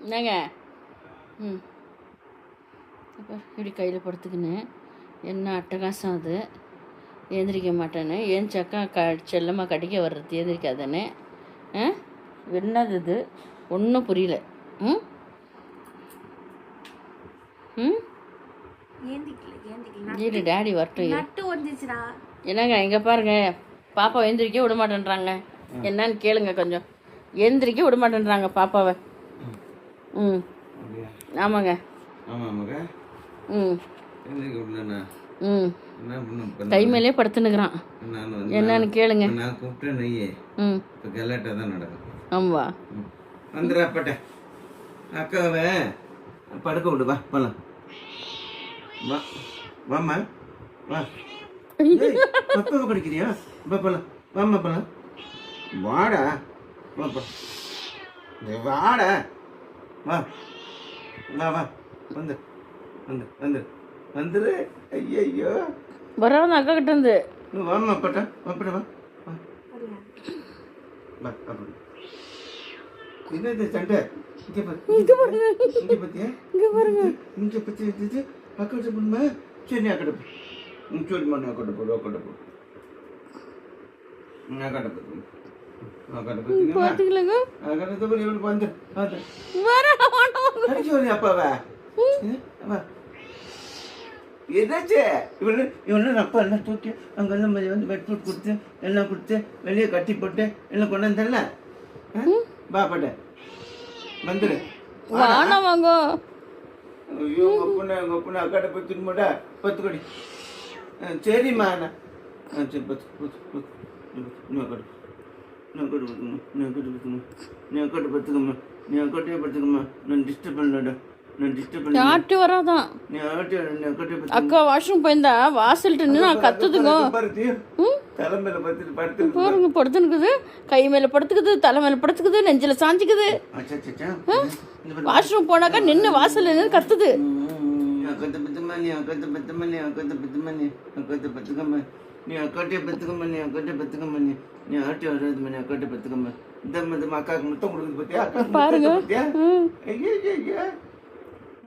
என்னங்க? ம். அப்போ இப்படி கையில் படுத்துக்கின்னு என்ன அட்டகாசம் அது. ஏந்திரிக்க மாட்டேன்னு ஏந்திச்சாக்கா செல்லமாக கடிக்க வர்றது ஏந்திரிக்காதானே. என்னது இது? ஒன்றும் புரியல. ம் ம் ஏழு டேடி வரட்டும். என்னங்க இங்கே பாருங்க, பாப்பா எந்திரிக்க விட மாட்டேன்றாங்க. என்னன்னு கேளுங்க கொஞ்சம். எந்திரிக்க விட மாட்டேன்றாங்க பாப்பாவை. ம் ஆமாங்க. ம் ம் கை மேலே படுத்துனுக்குறான். என்னன்னு கேளுங்க. நான் கூப்பிட்டேன் நெய்யே. ம் இப்போ கலாட்டா தான் நடக்கும். ஆமா வந்துடுற அப்பாட்ட அக்காவை படுக்க விடு. வா போலாம். வா வாம்மா வா. அப்பாவை கிடைக்கிறியா? வா போலாம். வாம்மா போலாம். வாடா வாப்பா. வாடா வா வா வா. வந்து வந்து வந்து வந்துரு. ஐயோ வராது அக்கா கிட்ட இருந்து. வாம்மா அப்பாட்டா. அப்பாட்ட வா வா வா. அப்படி என்ன இது சண்டை? இங்கே பாருங்க. இங்கே பார்த்தியா? இங்கே பாருங்க. இங்கே பற்றி எடுத்து அக்கட்ட போடுமா? சரி நீ அக்கட்ட போ. சரிம்மா நீ அக்கட்ட போடு. அக்கட்ட போடு. அக்கட்ட போடு. அக்கட்ட போடு. பார்த்துக்கலங்க. அக்கட்ட போடு. இவனுக்கு வந்து பார்த்து அடிச்சு வரீங்க அப்பாவை. வா எதாச்சு இவனு அப்பா எல்லாம் தூக்கி அங்கெல்லாம் வந்து பெட்ஃபுட் கொடுத்து எல்லாம் கொடுத்து வெளியே கட்டி போட்டு எல்லாம் கொண்டு வந்தல. பாப்பாட்ட வந்துடு. வாங்க வாங்க. ஐயோ உங்க பொண்ணு அக்காட்ட போய் திரும்படா 10 கோடி. சரிம்மா சரி 10 நீ அக்காட்ட பத்துக்கம்மா. நீ அக்காட்டையே பத்துக்கம்மா. நான் டிஸ்டர்ப் பண்ணலடா. ஆட்டு வராதான். அக்கா வாஷ்ரூம் போயிருந்தா வாசல்ட்டு நின்று நான் கத்துதுங்க. பாருங்க படுத்துனுக்குது. கை மேல படுத்துக்குது, தலை மேல படுத்துக்குது, நெஞ்சில சாஞ்சிக்குது. வாஷ்ரூம் போனாக்கா நின்று வாசல் நின்று கத்துது. நீ அக்காட்டே பத்துக்கம்மா. நீ ஆட்டி வராது மணி அக்காட்டே பத்துக்கம்மா. இந்த அக்காவுக்கு முத்தம் கொடுக்குது பத்தியா? பாருங்க. ஐயோ